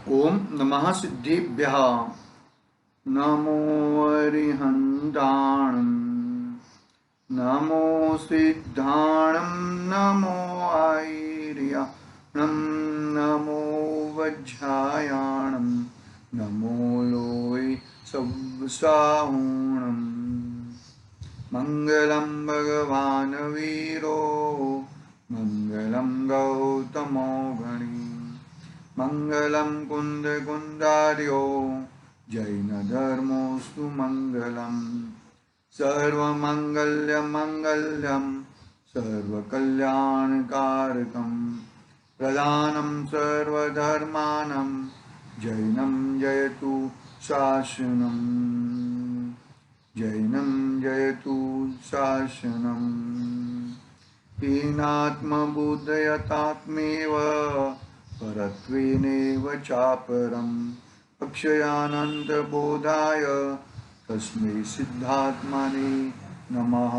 ओम नमः सिद्धेभ्यः। नमो अरिहन्ताणं, नमो सिद्धाणं, नमो आयर्याणं, नमो वज्रायाणं, नमो लोय सब्साहूणम्। मंगलं भगवान् वीरो, मंगलं गौतमो गणी, मंगलं कुन्दकुन्दार्यो, जैनधर्मोऽस्तु मंगलम्। सर्वमङ्गल्यमङ्गल्यं सर्वकल्याणकारकं, प्रधानं सर्वधर्माणां, जैनं जयतु शासनम्, जैनं जयतु शासनम्। हीनात्मबुद्धयतात्मेव परत्वेनेव चापरम्, अक्षयानन्तबोधाय तस्मै सिद्धात्मने नमः।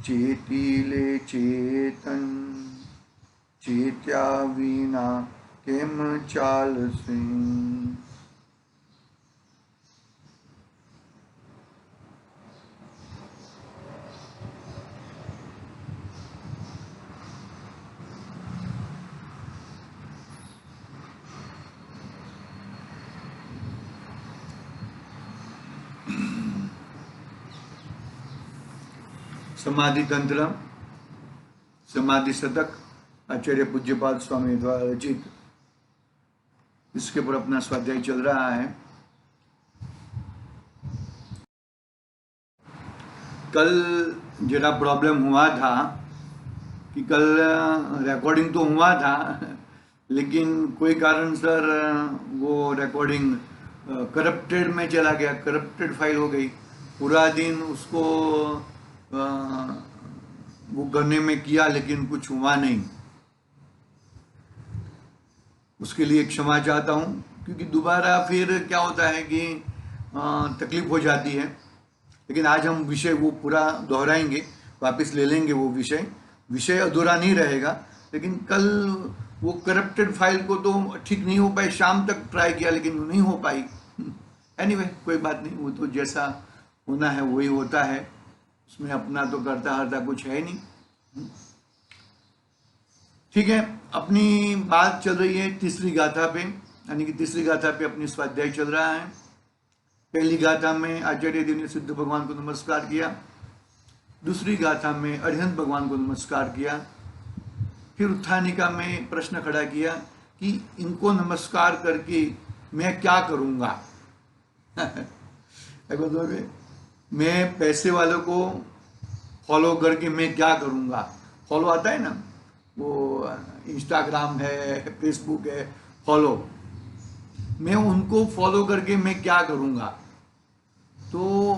चेतिले चेतन, चेत्या विना केम चालसे। समाधि तंत्र, समाधि शतक आचार्य पूज्यपाद स्वामी द्वारा रचित, इसके ऊपर अपना स्वाध्याय चल रहा है। कल जरा प्रॉब्लम हुआ था कि कल रिकॉर्डिंग तो हुआ था, लेकिन कोई कारण सर वो रिकॉर्डिंग करप्टेड में चला गया, करप्टेड फाइल हो गई। पूरा दिन उसको वो करने में किया, लेकिन कुछ हुआ नहीं। उसके लिए क्षमा चाहता हूँ, क्योंकि दोबारा फिर क्या होता है कि तकलीफ हो जाती है। लेकिन आज हम विषय वो पूरा दोहराएंगे, वापस ले लेंगे वो विषय अधूरा नहीं रहेगा। लेकिन कल वो करप्टेड फाइल को तो ठीक नहीं हो पाई, शाम तक ट्राई किया लेकिन नहीं हो पाई। एनीवे कोई बात नहीं, वो तो जैसा होना है वही होता है, उसमें अपना तो करता हरता कुछ है नहीं। ठीक है, अपनी बात चल रही है तीसरी गाथा पे, यानी कि तीसरी गाथा पे अपनी स्वाध्याय चल रहा है। पहली गाथा में आचार्य देव ने सिद्ध भगवान को नमस्कार किया, दूसरी गाथा में अरिहंत भगवान को नमस्कार किया। फिर उत्थानिका में प्रश्न खड़ा किया कि इनको नमस्कार करके मैं क्या करूंगा। मैं पैसे वालों को फॉलो करके मैं क्या करूंगा। फॉलो आता है ना, वो इंस्टाग्राम है, फेसबुक है, फॉलो। मैं उनको फॉलो करके मैं क्या करूंगा। तो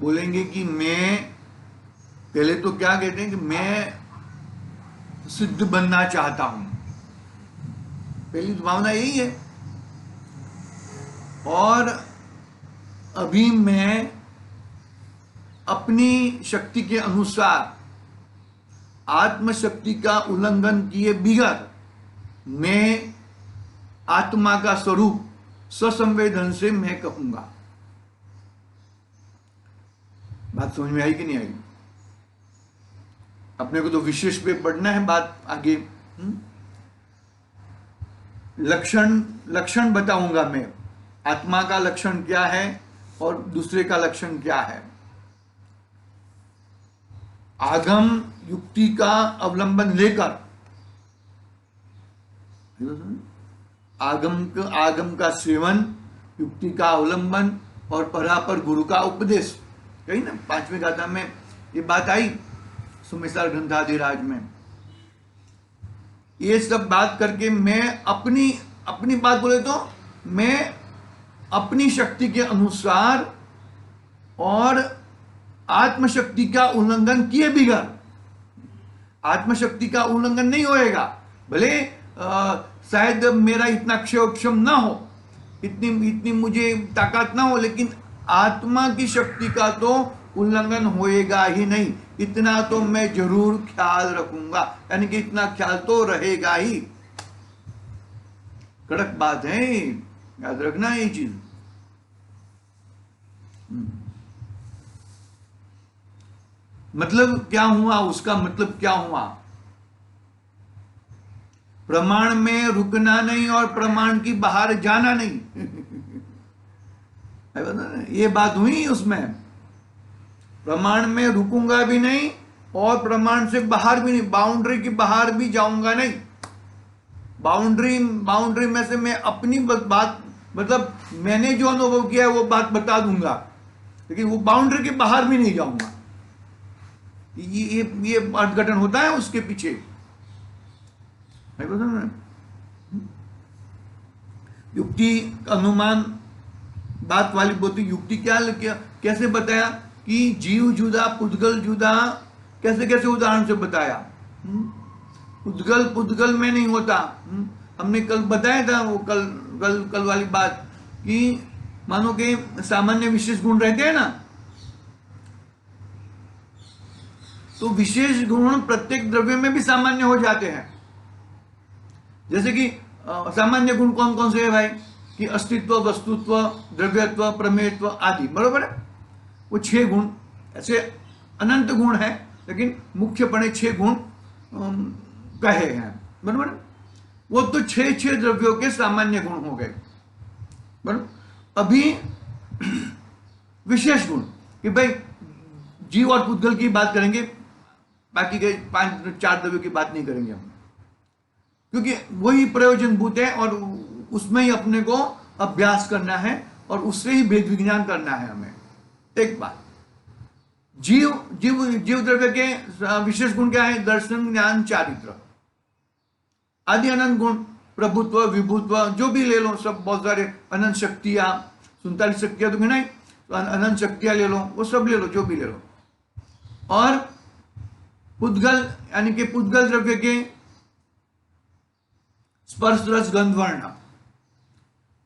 बोलेंगे कि मैं पहले तो क्या कहते हैं कि मैं सिद्ध बनना चाहता हूं। पहली भावना यही है। और अभी मैं अपनी शक्ति के अनुसार आत्मशक्ति का उल्लंघन किए बिगड़ मैं आत्मा का स्वरूप ससंवेदन से मैं कहूंगा। बात समझ में आई कि नहीं आई? अपने को तो विशेष पे पढ़ना है बात आगे। लक्षण बताऊंगा मैं, आत्मा का लक्षण क्या है और दूसरे का लक्षण क्या है। आगम युक्ति का अवलंबन लेकर, आगम का सेवन, युक्ति का अवलंबन और परापर गुरु का उपदेश। कही ना पांचवी गाथा में ये बात आई, सुमेसार ग्रंथाधिराज में। ये सब बात करके मैं अपनी बात बोले तो मैं अपनी शक्ति के अनुसार और आत्मशक्ति का उल्लंघन किए बिगड़, आत्मशक्ति का उल्लंघन नहीं होएगा। भले शायद मेरा इतना क्षम ना हो, इतनी मुझे ताकत ना हो, लेकिन आत्मा की शक्ति का तो उल्लंघन होएगा ही नहीं, इतना तो मैं जरूर ख्याल रखूंगा, यानी कि इतना ख्याल तो रहेगा ही। कड़क बात है, याद रखना ये चीज। मतलब क्या हुआ, उसका मतलब क्या हुआ? प्रमाण में रुकना नहीं और प्रमाण की बाहर जाना नहीं। ये बात हुई उसमें, प्रमाण में रुकूंगा भी नहीं और प्रमाण से बाहर भी नहीं, बाउंड्री की बाहर भी जाऊंगा नहीं। बाउंड्री में से मैं अपनी बात, मतलब मैंने जो अनुभव किया है वो बात बता दूंगा, लेकिन वो बाउंड्री के बाहर भी नहीं जाऊंगा। ये अर्थघटन होता है उसके पीछे, युक्ति अनुमान बात वाली बोलती। युक्ति क्या कैसे बताया कि जीव जुदा पुद्गल जुदा, कैसे कैसे उदाहरण से बताया। पुद्गल में नहीं होता। हमने कल बताया था वो कल वाली बात कि मानो के सामान्य विशेष गुण रहते हैं ना, तो विशेष गुण प्रत्येक द्रव्य में भी सामान्य हो जाते हैं। जैसे कि सामान्य गुण कौन कौन से है भाई, कि अस्तित्व, वस्तुत्व, द्रव्यत्व, प्रमेयत्व आदि, बरोबर है। वो 6 गुण, ऐसे अनंत गुण है, लेकिन मुख्यपणे 6 गुण कहे हैं, बरोबर। वो तो 6 द्रव्यों के सामान्य गुण हो गए, बरोबर। अभी विशेष गुण कि भाई जीव और पुद्गल की बात करेंगे, बाकी के 5-4 द्रव्यों की बात नहीं करेंगे हम, क्योंकि वही प्रयोजनभूत है और उसमें ही अपने को अभ्यास करना है और उससे ही वेद विज्ञान करना है हमें। एक बात, जीव द्रव्य के विशेष गुण क्या है? दर्शन, ज्ञान, चारित्र आदि अनंत गुण, प्रभुत्व, विभुत्व, जो भी ले लो, सब बहुत सारे अनंत शक्तियां, 47 शक्तियां तो गिनाई, तो अनंत शक्तियां ले लो, वो सब ले लो, जो भी ले लो। और पुद्गल यानी कि पुद्गल द्रव्य के स्पर्श, रस, गंध, वर्ण।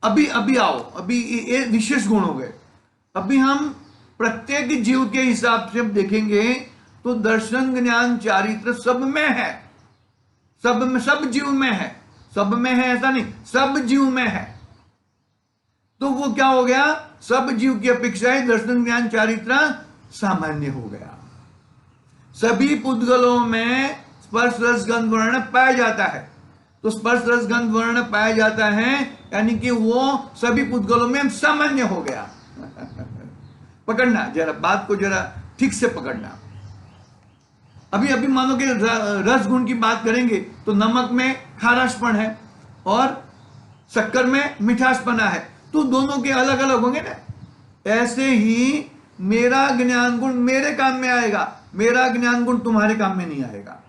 अभी आओ, अभी ये विशेष गुण हो गए। अभी हम प्रत्येक जीव के हिसाब से देखेंगे तो दर्शन, ज्ञान, चारित्र सब में है, सब जीव में है, सब में है ऐसा नहीं, सब जीव में है। तो वो क्या हो गया? सब जीव की अपेक्षा दर्शन, ज्ञान, चारित्र सामान्य हो गया। सभी पुद्गलों में स्पर्श, रस, गंध, वर्ण पाया जाता है। तो स्पर्श, रस, गंध, वर्ण पाया जाता है यानी कि वो सभी पुद्गलों में सामान्य हो गया। पकड़ना जरा, बात को जरा ठीक से पकड़ना। अभी मानो कि रस गुण की बात करेंगे तो नमक में खाराशपन है और शक्कर में मिठासपना है, तो दोनों के अलग अलग होंगे ना। ऐसे ही मेरा ज्ञान गुण मेरे काम में आएगा, मेरा ज्ञान गुण तुम्हारे काम में नहीं आएगा।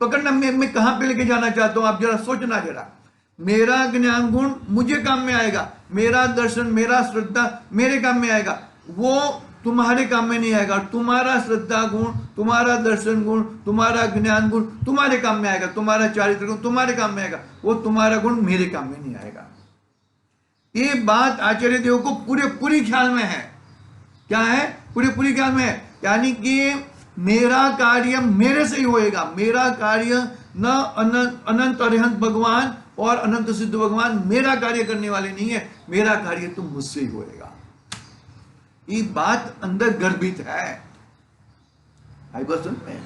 पकड़ना, मैं कहां पे लेके जाना चाहता हूं, आप जरा सोचना जरा। मेरा ज्ञान गुण मुझे काम में आएगा, मेरा दर्शन, मेरा श्रद्धा मेरे काम में आएगा, वो तुम्हारे काम में नहीं आएगा। तुम्हारा श्रद्धा गुण, तुम्हारा दर्शन गुण, तुम्हारा ज्ञान गुण तुम्हारे काम में आएगा, तुम्हारा चारित्र गुण तुम्हारे काम में आएगा, वो तुम्हारा गुण मेरे काम में नहीं आएगा। ये बात आचार्य देव को पूरी ख्याल में है। क्या है? पूरी ख्याल में है, यानी कि मेरा कार्य मेरे से ही होएगा। मेरा कार्य न अनंत अरिहंत भगवान और अनंत सिद्ध भगवान मेरा कार्य करने वाले नहीं है, मेरा कार्य तो मुझसे ही होएगा। ये बात अंदर गर्भित है। आई बात सुन में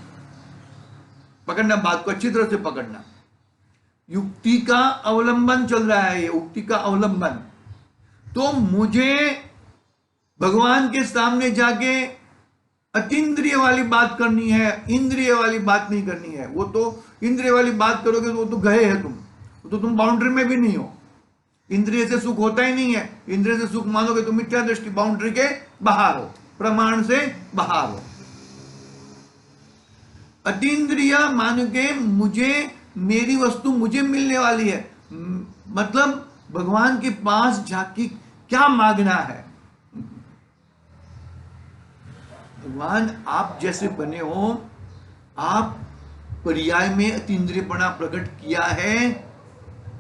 पकड़ना, बात को अच्छी तरह से पकड़ना। युक्ति का अवलंबन चल रहा है, ये युक्ति का अवलंबन। तो मुझे भगवान के सामने जाके अतीन्द्रिय वाली बात करनी है, इंद्रिय वाली बात नहीं करनी है। वो तो इंद्रिय वाली बात करोगे तो वो तो गए है तो तुम बाउंड्री में भी नहीं हो। इंद्रिय से सुख होता ही नहीं है। इंद्रिय से सुख मानोगे तो मिथ्या दृष्टि, बाउंड्री के बाहर हो, प्रमाण से बाहर हो। अतीन्द्रिय मान के मुझे, मेरी वस्तु मुझे मिलने वाली है, मतलब भगवान के पास जाके क्या मांगना है। भगवान आप जैसे बने हो, आप पर्याय में अतीन्द्रियपणा प्रकट किया है,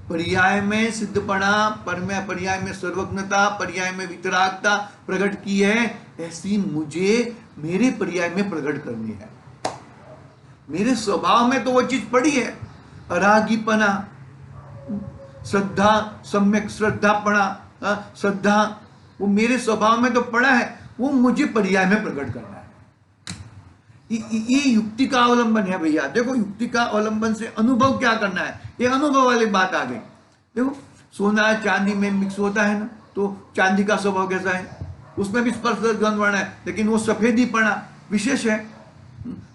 पर्याय में सिद्धपणा, पर्याय में सर्वज्ञता, पर्याय में वितरागता प्रकट की है। ऐसी मुझे मेरे पर्याय में प्रकट करनी है। मेरे स्वभाव में तो वो चीज पड़ी है, अरागीपना, श्रद्धा, सम्यक श्रद्धापणा, श्रद्धा वो मेरे स्वभाव में तो पड़ा है, वो मुझे पर्याय में प्रकट करना है। ये युक्ति का अवलंबन है भैया। देखो युक्ति का अवलंबन से अनुभव क्या करना है, ये अनुभव वाली बात आ गई। देखो सोना चांदी में मिक्स होता है ना, तो चांदी का स्वभाव कैसा है, उसमें भी स्पर्श गंध वर्ण है, लेकिन वो सफेदीपना विशेष है।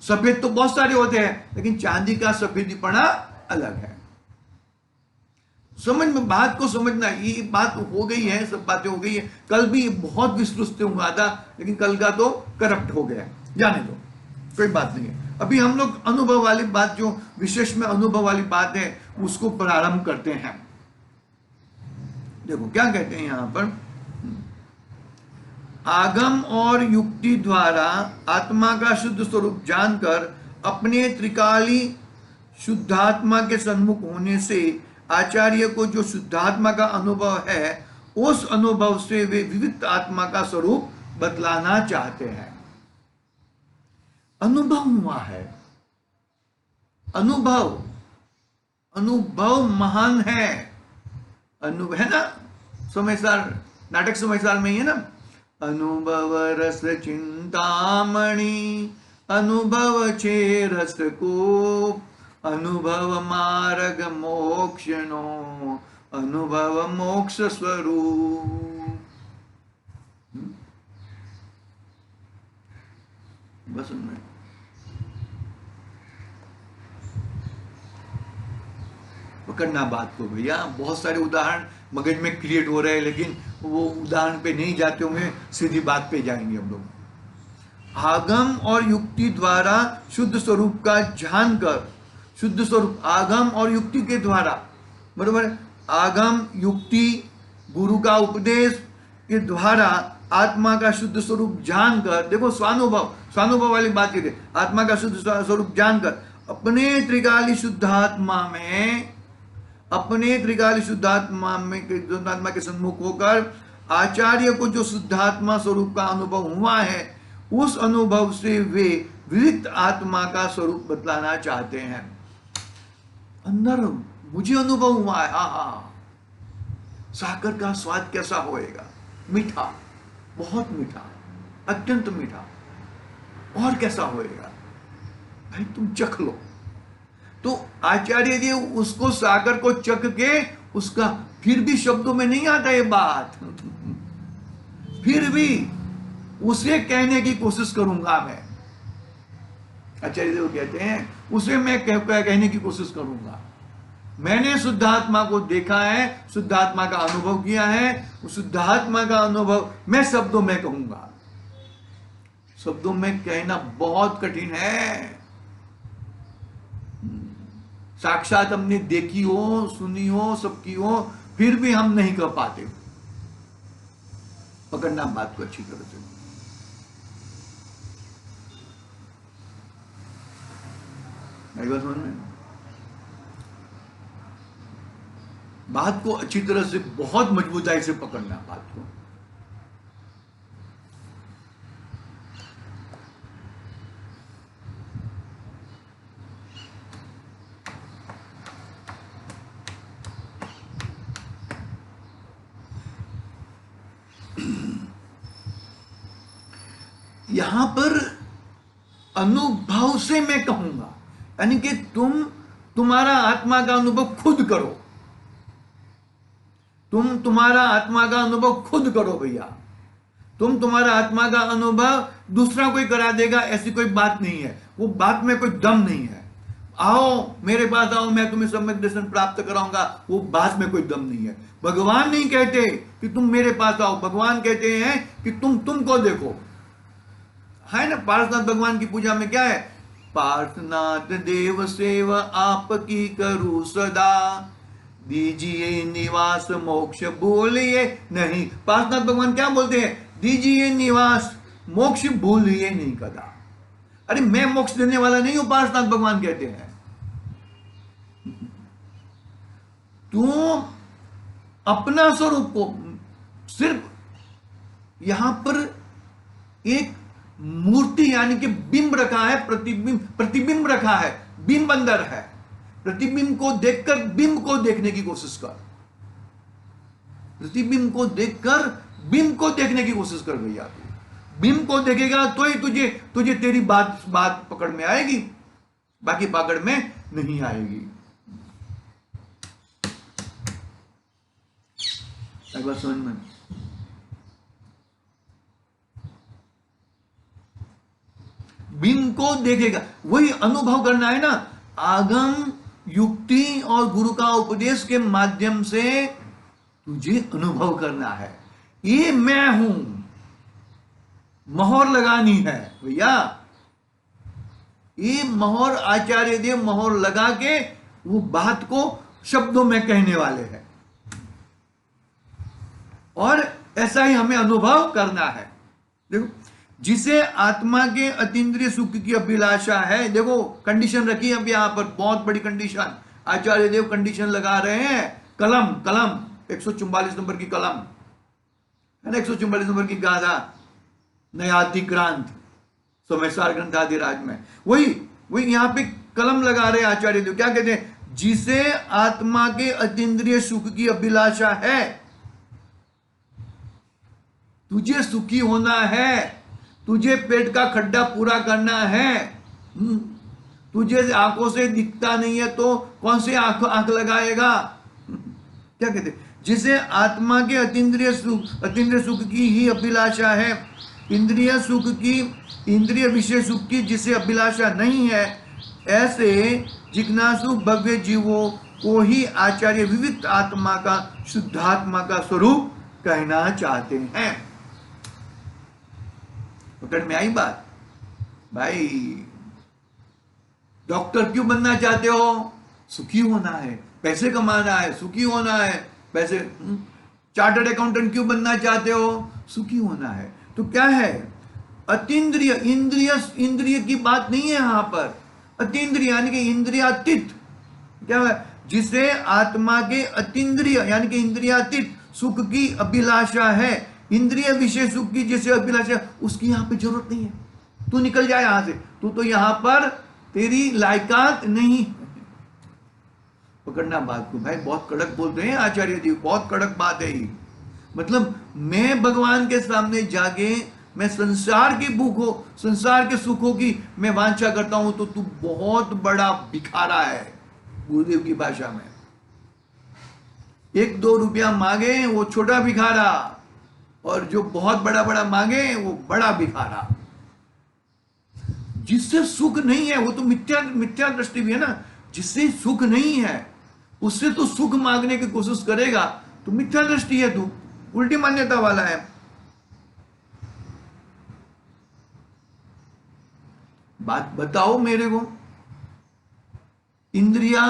सफेद तो बहुत सारे होते हैं, लेकिन चांदी का सफेदीपना अलग है। समझ में बात को समझना, ये बात हो गई है, सब बातें हो गई है। कल भी बहुत विस्तृत से हुआ था, लेकिन कल का तो करप्ट हो गया, जाने दो, कोई बात नहीं है। अभी हम लोग अनुभव वाली बात, जो विशेष में अनुभव वाली बात है, उसको प्रारंभ करते हैं। देखो क्या कहते हैं यहां पर, आगम और युक्ति द्वारा आत्मा का शुद्ध स्वरूप जानकर अपने त्रिकाली शुद्धात्मा के सन्मुख होने से आचार्य को जो शुद्धात्मा का अनुभव है, उस अनुभव से वे विविध आत्मा का स्वरूप बतलाना चाहते हैं। अनुभव हुआ है, अनुभव, अनुभव महान है। अनुभव है ना, समयसार नाटक समयसार में ही है ना, अनुभव रस चिंतामणि, अनुभव छे रस को, अनुभव मार्ग मोक्षनो, अनुभव मोक्ष स्वरूप। बस उनमें पकड़ना बात को भैया। बहुत सारे उदाहरण मगज में क्रिएट हो रहे हैं, लेकिन वो उदाहरण पे नहीं जाते होंगे, सीधी बात पे जाएंगे हम लोग। आगम और युक्ति द्वारा शुद्ध स्वरूप का जानकर, शुद्ध स्वरूप आगम और युक्ति के द्वारा, बरोबर, आगम युक्ति गुरु का उपदेश के द्वारा आत्मा का शुद्ध स्वरूप जानकर, देखो स्वानुभव, स्वानुभव वाली बात की, आत्मा का शुद्ध स्वरूप जानकर अपने त्रिकाली शुद्धात्मा में, अपने त्रिकाली शुद्धात्मा में, शुद्धात्मा के सम्मुख होकर आचार्य को जो शुद्धात्मा स्वरूप का अनुभव हुआ है, उस अनुभव से वे विविध आत्मा का स्वरूप बतलाना चाहते हैं। अंदर मुझे अनुभव हुआ है, हाँ, साकर का स्वाद कैसा होएगा, मीठा, बहुत मीठा, अत्यंत मीठा, और कैसा होएगा भाई, तुम चख लो। तो आचार्य जी उसको सागर को चख के, उसका फिर भी शब्दों में नहीं आता ये बात, फिर भी उसे कहने की कोशिश करूंगा मैं। आचार्य जी कहते हैं उसे मैं कहने की कोशिश करूंगा। मैंने शुद्धात्मा को देखा है, शुद्धात्मा का अनुभव किया है, उस शुद्धात्मा का अनुभव मैं शब्दों में कहूंगा। शब्दों में कहना बहुत कठिन है। साक्षात हमने देखी हो, सुनी हो, सबकी हो, फिर भी हम नहीं कह पाते। पकड़ना बात को अच्छी तरह से। समझ में बात को अच्छी तरह से, बहुत मजबूताई से पकड़ना बात को। यहां पर अनुभव से मैं कहूंगा, यानी कि तुम्हारा आत्मा का अनुभव खुद करो, तुम्हारा आत्मा का अनुभव खुद करो भैया। तुम्हारा आत्मा का अनुभव दूसरा कोई करा देगा, ऐसी कोई बात नहीं है। वो बात में कोई दम नहीं है। आओ मेरे पास आओ, मैं तुम्हें सम्यक दर्शन प्राप्त कराऊंगा, वो बात में कोई दम नहीं है। भगवान नहीं कहते कि तुम मेरे पास आओ, भगवान कहते हैं कि तुमको देखो। है ना, पार्श्वनाथ भगवान की पूजा में क्या है, पार्श्वनाथ देव सेव आपकी करूं सदा, दीजिए निवास मोक्ष भूलिए नहीं। पार्श्वनाथ भगवान क्या बोलते हैं, दीजिए निवास मोक्ष भूलिए नहीं कदा। अरे मैं मोक्ष देने वाला नहीं हूं, पार्श्वनाथ भगवान कहते हैं। तू अपना स्वरूप को, सिर्फ यहां पर एक मूर्ति यानी कि बिंब रखा है, प्रतिबिंब रखा है, बिंब अंदर है। प्रतिबिंब को देखकर बिंब को देखने की कोशिश कर। प्रतिबिंब को देखकर बिंब को देखने की कोशिश कर भैया तू। बिंब को देखेगा तो ही तुझे तेरी बात पकड़ में आएगी, बाकी पकड़ में नहीं आएगी। एक बार समझ में, बिंब को देखेगा, वही अनुभव करना है ना। आगम, युक्ति और गुरु का उपदेश के माध्यम से तुझे अनुभव करना है, ये मैं हूं, मोहर लगानी है भैया। ये मोहर आचार्य देव मोहर लगा के वो बात को शब्दों में कहने वाले हैं, और ऐसा ही हमें अनुभव करना है। देखो, जिसे आत्मा के अतीन्द्रिय सुख की अभिलाषा है, देखो कंडीशन रखी है अब यहां पर, बहुत बड़ी कंडीशन। आचार्य देव कंडीशन लगा रहे हैं, कलम 144 नंबर की कलम है ना, 144 नंबर की गाथा नयाधिक्रांत सोमेश्वर ग्रंथाधिराज में, वही यहां पे कलम लगा रहे हैं आचार्य देव। क्या कहते हैं? जिसे आत्मा के अतीन्द्रिय सुख की अभिलाषा है, तुझे सुखी होना है, तुझे पेट का खड्डा पूरा करना है, तुझे आंखों से दिखता नहीं है तो कौन से आंख लगाएगा? क्या कहते? जिसे आत्मा के अतीन्द्रिय सुख की ही अभिलाषा है, इंद्रिय सुख की, इंद्रिय विषय सुख की जिसे अभिलाषा नहीं है, ऐसे जिज्ञासु भव्य जीवों को ही आचार्य विविध आत्मा का, शुद्धात्मा का स्वरूप कहना चाहते हैं। पकड़ में आई बात? भाई डॉक्टर क्यों बनना चाहते हो? सुखी होना है, पैसे कमाना है, सुखी होना है, पैसे। चार्टर्ड अकाउंटेंट क्यों बनना चाहते हो? सुखी होना है। तो क्या है? अतीन्द्रिय, इंद्रिय की बात नहीं है यहां पर, अतीन्द्रिय यानी कि इंद्रियातीत। क्या है? जिसे आत्मा के अतीन्द्रिय यानी कि इंद्रियातीत सुख की अभिलाषा है, इंद्रिय विषय सुख की जिसे अभिलाषा, उसकी यहां पे जरूरत नहीं है। तू निकल जाए यहां से, तू तो यहां पर तेरी लायकात नहीं। पकड़ना बात को भाई, बहुत कड़क बोलते हैं आचार्य जी, बहुत कड़क बात है ये। मतलब मैं भगवान के सामने जाके मैं संसार की भूख हो, संसार के सुखों की मैं वांछा करता हूं, तो तू बहुत बड़ा भिखारा है गुरुदेव की भाषा में। 1-2 रुपया मांगे वो छोटा भिखारा, और जो बहुत बड़ा बड़ा मांगे वो बड़ा भिखारा। जिससे सुख नहीं है वो तो मिथ्या दृष्टि भी है ना। जिससे सुख नहीं है उससे तो सुख मांगने की कोशिश करेगा तो मिथ्या दृष्टि है, तू उल्टी मान्यता वाला है। बात बताओ मेरे को, इंद्रिया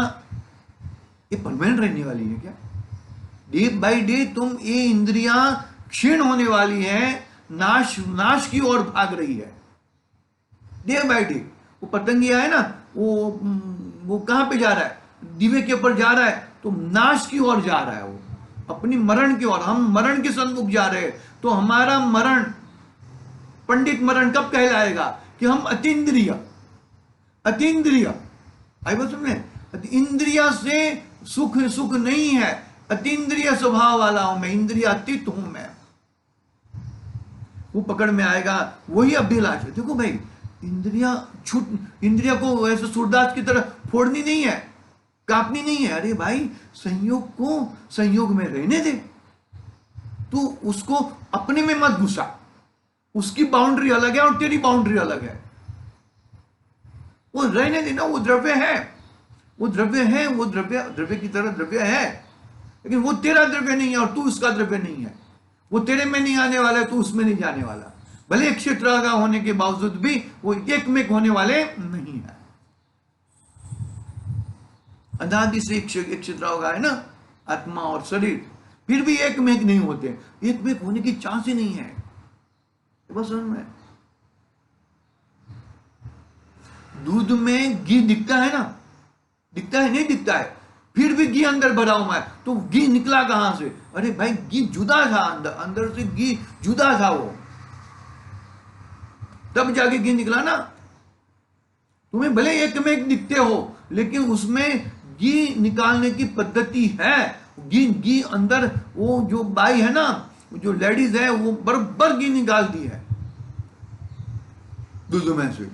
ये परमानेंट रहने वाली है क्या? डे बाय डे तुम ये इंद्रिया क्षीण होने वाली है, नाश की ओर भाग रही है डे बाय डे। वो पतंगिया है ना, वो कहां पे जा रहा है? दिवे के ऊपर जा रहा है, तो नाश की ओर जा रहा है वो, अपनी मरण की ओर। हम मरण के सन्मुख जा रहे हैं, तो हमारा मरण, पंडित मरण कब कहलाएगा? कि हम अतीन्द्रिय आई बात सुनने, इंद्रिया से सुख नहीं है, अतीन्द्रिय स्वभाव वाला हूं मैं, इंद्रियातीत हूं मैं, वो पकड़ में आएगा। वही अभिलाष है। देखो भाई, इंद्रिया को ऐसे सूरदास की तरह फोड़नी नहीं है, काटनी नहीं है। अरे भाई, संयोग को संयोग में रहने दे, तू उसको अपने में मत घुसा। उसकी बाउंड्री अलग है और तेरी बाउंड्री अलग है। वो रहने देना, वो द्रव्य है, वो द्रव्य की तरह द्रव्य है, लेकिन वो तेरा द्रव्य नहीं है और तू उसका द्रव्य नहीं है। वो तेरे में नहीं आने वाला है, तू उसमें नहीं जाने वाला। भले एक क्षेत्र का होने के बावजूद भी वो एक में होने वाले नहीं है। अनादि से एक क्षेत्र होगा है ना, आत्मा और शरीर, फिर भी एक में नहीं होते, एक में होने की चांस ही नहीं है। बस में दूध में घी दिखता है ना, दिखता है नहीं दिखता है, फिर भी घी अंदर भरा हुआ है, तो घी निकला कहां से? अरे भाई, घी जुदा था, अंदर से घी जुदा था, वो तब जाके घी निकला ना। तुम्हें भले एक में एक दिखते हो, लेकिन उसमें घी निकालने की पद्धति है, घी अंदर वो जो बाई है ना, जो लेडीज है, वो बराबर घी निकालती है दूध में से।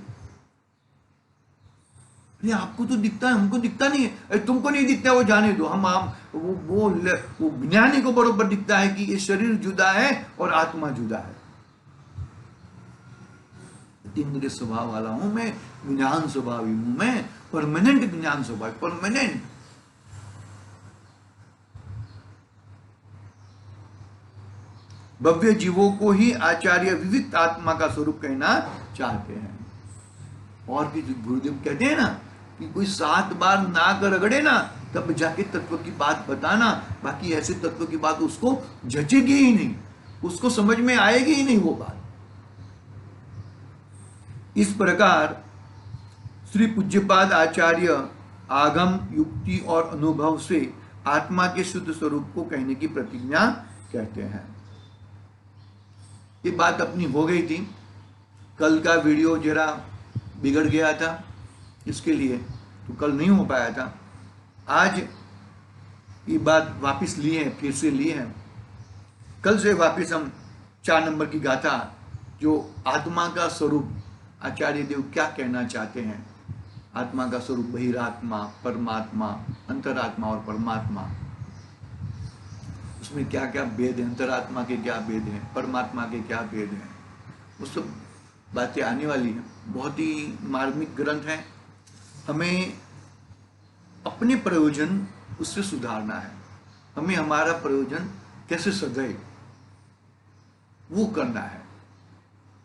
ये आपको तो दिखता है, हमको दिखता नहीं है। तुमको नहीं दिखता, वो जाने दो। हम वो ज्ञानी को बरोबर दिखता है कि ये शरीर जुदा है और आत्मा जुदा है। इंद्रिय स्वभाव वाला हूं मैं, ज्ञान स्वभावी हूं मैं, परमानेंट ज्ञान स्वभाव, परमानेंट। भव्य जीवों को ही आचार्य विविध आत्मा का स्वरूप कहना चाहते हैं। और भी गुरुदेव कहते हैं ना कि कोई 7 बार नाक रगड़े ना, तब जाके तत्व की बात बताना, बाकी ऐसे तत्व की बात उसको जचेगी ही नहीं, उसको समझ में आएगी ही नहीं वो बात। इस प्रकार श्री पूज्यपाद आचार्य आगम, युक्ति और अनुभव से आत्मा के शुद्ध स्वरूप को कहने की प्रतिज्ञा कहते हैं। ये बात अपनी हो गई थी, कल का वीडियो जरा बिगड़ गया था, इसके लिए तो कल नहीं हो पाया था। आज ये बात वापस लिए हैं, फिर से लिए हैं। कल से वापस हम 4 नंबर की गाथा, जो आत्मा का स्वरूप आचार्य देव क्या कहना चाहते हैं, आत्मा का स्वरूप बहिरात्मा, परमात्मा, अंतरात्मा और परमात्मा, उसमें क्या क्या भेद है, अंतरात्मा के क्या भेद हैं, परमात्मा के क्या भेद हैं, वो सब बातें आने वाली हैं। बहुत ही मार्मिक ग्रंथ है। हमें अपने प्रयोजन उससे सुधारना है, हमें हमारा प्रयोजन कैसे सधे वो करना है।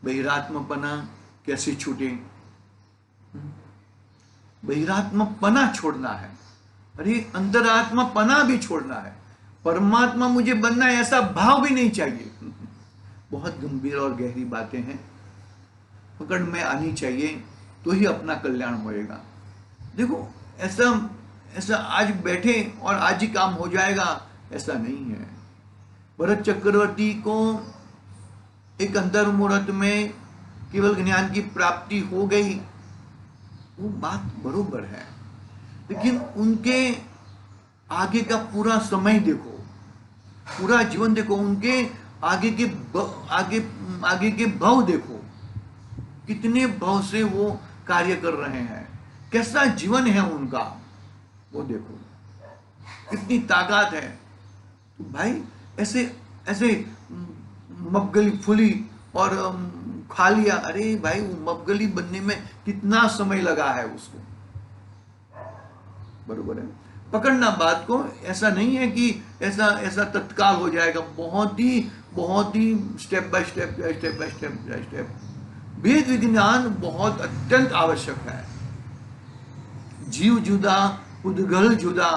बहिरात्मपना कैसे छूटे, बहिरात्मपना छोड़ना है, अरे अंतरात्मापना भी छोड़ना है। परमात्मा मुझे बनना है ऐसा भाव भी नहीं चाहिए। बहुत गंभीर और गहरी बातें हैं, पकड़ में आनी चाहिए तो ही अपना कल्याण होएगा। देखो ऐसा आज बैठे और आज ही काम हो जाएगा, ऐसा नहीं है। भरत चक्रवर्ती को एक अंतर मुहूर्त में केवल ज्ञान की प्राप्ति हो गई, वो बात बरोबर है, लेकिन उनके आगे का पूरा समय देखो, पूरा जीवन देखो, उनके आगे के भाव देखो, कितने भाव से वो कार्य कर रहे हैं, कैसा जीवन है उनका, वो देखो, कितनी ताकत है। तो भाई ऐसे मफगली फुली और खा लिया, अरे भाई वो मफगली बनने में कितना समय लगा है उसको, बरोबर है। पकड़ना बात को, ऐसा नहीं है कि ऐसा तत्काल हो जाएगा, बहुत ही स्टेप बाय स्टेप वेद विज्ञान बहुत अत्यंत आवश्यक है। जीव जुदा, उद्गल जुदा,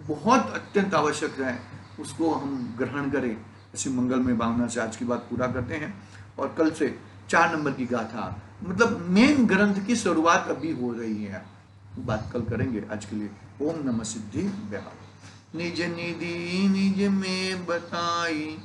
बहुत अत्यंत आवश्यक है, उसको हम ग्रहण करें। ऐसी मंगलमय भावना से आज की बात पूरा करते हैं, और कल से 4 नंबर की गाथा, मतलब मेन ग्रंथ की शुरुआत अभी हो रही है, बात कल करेंगे। आज के लिए ओम नमः सिद्धि व्याहर। निज निधि निज में बताई,